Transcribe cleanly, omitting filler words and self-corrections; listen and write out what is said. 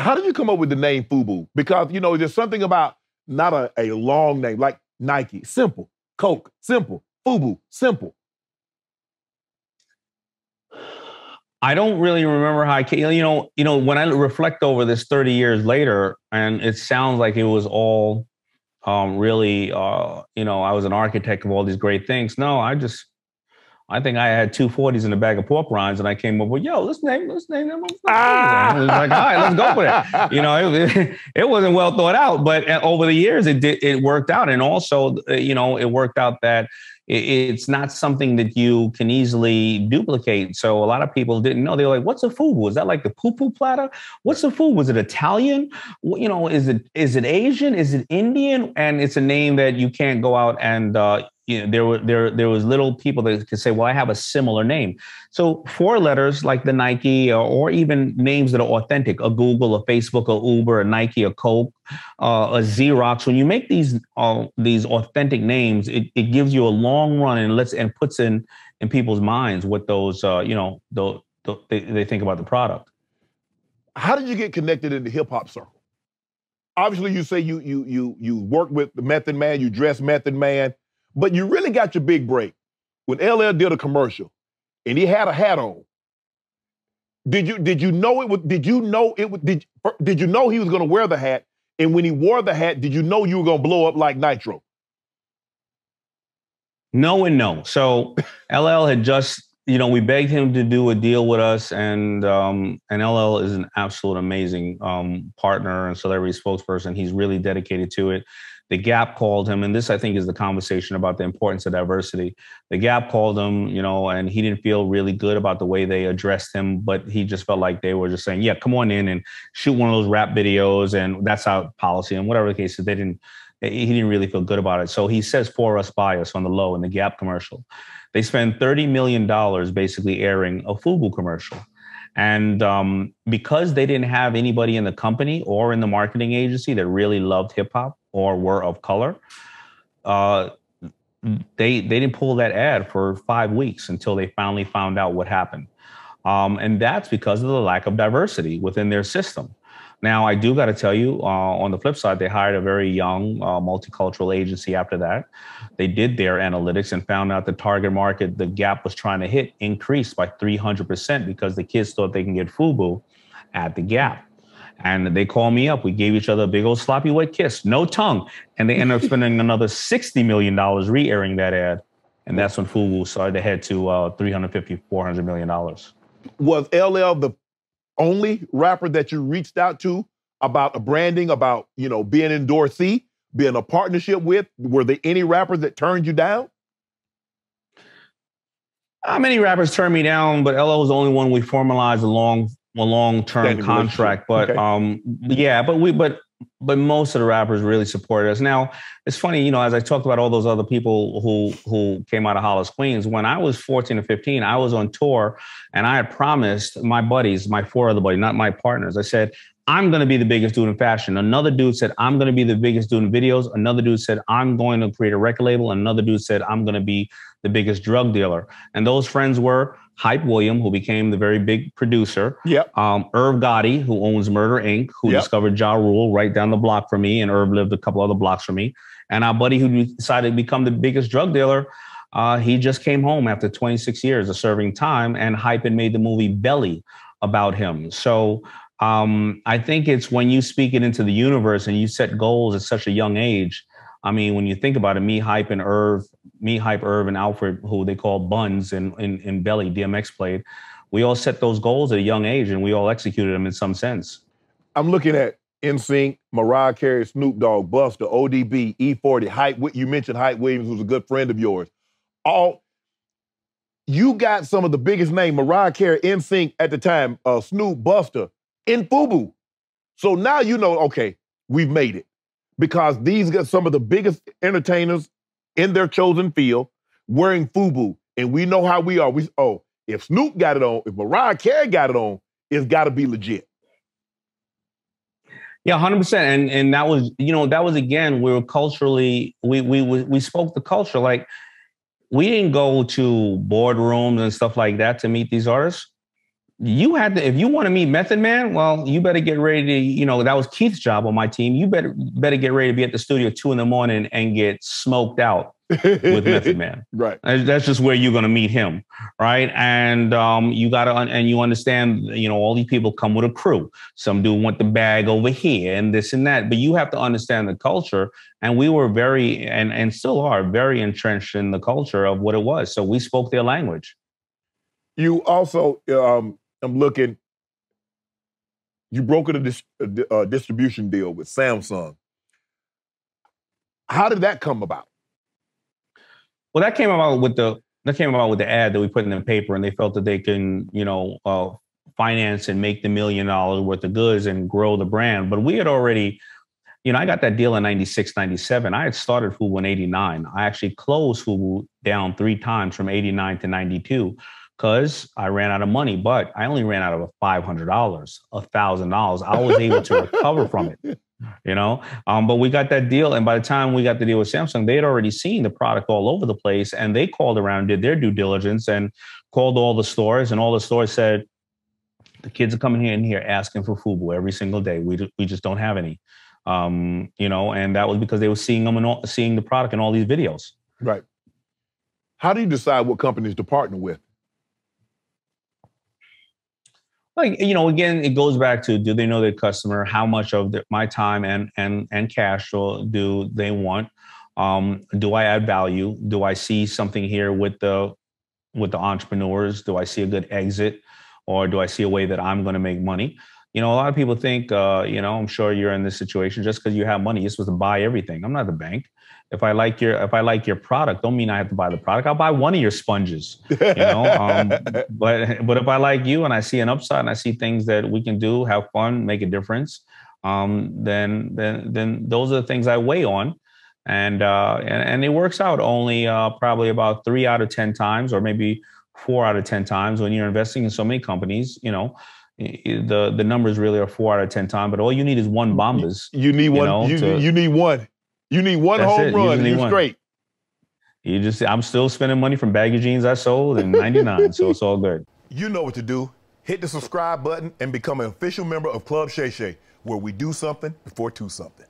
How did you come up with the name FUBU? Because, you know, there's something about not a long name, like Nike, simple. Coke, simple. FUBU, simple. I don't really remember how I came, when I reflect over this 30 years later, and it sounds like it was all really, I was an architect of all these great things. No, I think I had 240s in a bag of pork rinds, and I came up with, let's name them. It was like, all right, let's go for that. It wasn't well thought out, but over the years, it worked out. And also, it worked out that it's not something that you can easily duplicate. So a lot of people didn't know. They were like, what's a FUBU? Is that like the poo-poo platter? What's a FUBU? Was it Italian? Is it Asian? Is it Indian? And it's a name that you can't go out and, there was little people that could say, well, I have a similar name. So 4 letters like the Nike or even names that are authentic, a Google, a Facebook, a Uber, a Nike, a Coke, a Xerox. When you make these authentic names, it gives you a long run and puts in people's minds what those, they think about the product. How did you get connected in the hip hop circle? Obviously, you say you worked with the Method Man, you dressed Method Man. But you really got your big break when LL did a commercial and he had a hat on. Did you know he was going to wear the hat? And when he wore the hat, did you know you were going to blow up like Nitro? No and no. So LL had just, we begged him to do a deal with us, and LL is an absolute amazing partner and celebrity spokesperson. He's really dedicated to it. The Gap called him, and this, I think, is the conversation about the importance of diversity. The Gap called him, and he didn't feel really good about the way they addressed him, but he just felt like they were just saying, yeah, come on in and shoot one of those rap videos, and that's our policy. And whatever the case is, he didn't really feel good about it. So he says, for us, by us on the low in the Gap commercial. They spend $30 million basically airing a FUBU commercial. And because they didn't have anybody in the company or in the marketing agency that really loved hip hop or were of color, they didn't pull that ad for 5 weeks until they finally found out what happened. And that's because of the lack of diversity within their system. Now, I do got to tell you, on the flip side, they hired a very young multicultural agency after that. They did their analytics and found out the target market the Gap was trying to hit increased by 300% because the kids thought they can get FUBU at the Gap. And they called me up. We gave each other a big old sloppy wet kiss, no tongue. And they ended up spending another $60 million re-airing that ad. And that's when FUBU started to head to $350, $400 million. Was LL the only rapper that you reached out to about a branding, about, being endorsee, being a partnership with? Were there any rappers that turned you down? Many rappers turned me down, but LL was the only one we formalized a long-term contract. But okay. But most of the rappers really supported us. Now, it's funny, as I talked about all those other people who came out of Hollis, Queens, when I was 14 or 15, I was on tour and I had promised my buddies, my 4 other buddies, not my partners, I said, I'm going to be the biggest dude in fashion. Another dude said, I'm going to be the biggest dude in videos. Another dude said, I'm going to create a record label. Another dude said, I'm going to be the biggest drug dealer. And those friends were Hype William, who became the very big producer. Yep. Irv Gotti, who owns Murder Inc., who discovered Ja Rule right down the block from me, and Irv lived a couple other blocks from me. And our buddy who decided to become the biggest drug dealer, he just came home after 26 years of serving time, and Hype had made the movie Belly about him. So I think it's when you speak it into the universe and you set goals at such a young age. I mean, when you think about it, me, Hype, Irv, and Alfred, who they call Buns in Belly, DMX played, we all set those goals at a young age and we all executed them in some sense. I'm looking at NSYNC, Mariah Carey, Snoop Dogg, Busta, ODB, E40, Hype. You mentioned Hype Williams, who's a good friend of yours. You got some of the biggest names, Mariah Carey, NSYNC at the time, Snoop, Busta, in FUBU. So now okay, we've made it. Because these got some of the biggest entertainers in their chosen field wearing FUBU. And we know how we are. If Snoop got it on, if Mariah Carey got it on, it's got to be legit. Yeah, 100%. And that was, that was, again, we were culturally, we spoke the culture. Like, we didn't go to boardrooms and stuff like that to meet these artists. You had to, if you want to meet Method Man, well, you better get ready to, you know, that was Keith's job on my team. You better get ready to be at the studio at 2 a.m. and get smoked out with Method Man. Right. That's just where you're going to meet him, right? And you got to, and you understand, you know, all these people come with a crew. Some do want the bag over here and this and that, but you have to understand the culture. And we were very, and still are very entrenched in the culture of what it was. So we spoke their language. You also, I'm looking, you brokered a distribution deal with Samsung. How did that come about? Well, that came about with the ad that we put in the paper, and they felt that they can, you know, finance and make the $1 million worth of goods and grow the brand. But we had already, you know, I got that deal in 96, 97. I had started FUBU in 89. I actually closed FUBU down 3 times from 89 to 92 because I ran out of money, but I only ran out of $500, $1,000. I was able to recover from it. You know, but we got that deal. And by the time we got the deal with Samsung, they had already seen the product all over the place. And they called around, did their due diligence and called all the stores. And all the stores said, the kids are coming in here asking for FUBU every single day. We just don't have any, you know, and that was because they were seeing them and seeing the product in all these videos. Right. How do you decide what companies to partner with? Like, you know, again, it goes back to, do they know their customer? How much of my time and cash do they want? Do I add value? Do I see something here with the entrepreneurs? Do I see a good exit? Or do I see a way that I'm going to make money? You know, a lot of people think, you know, I'm sure you're in this situation just because you have money, you're supposed to buy everything. I'm not the bank. If I like your product, don't mean I have to buy the product. I'll buy one of your sponges, you know. But if I like you and I see an upside and I see things that we can do, have fun, make a difference, then those are the things I weigh on, and it works out only probably about 3 out of 10 times, or maybe 4 out of 10 times when you're investing in so many companies. You know, the numbers really are 4 out of 10 times, but all you need is one Bombas. You need one. You need one. You need one home run, you're straight. I'm still spending money from baggy jeans I sold in 99, so it's all good. You know what to do. Hit the subscribe button and become an official member of Club Shay Shay, where we do something before 2 something.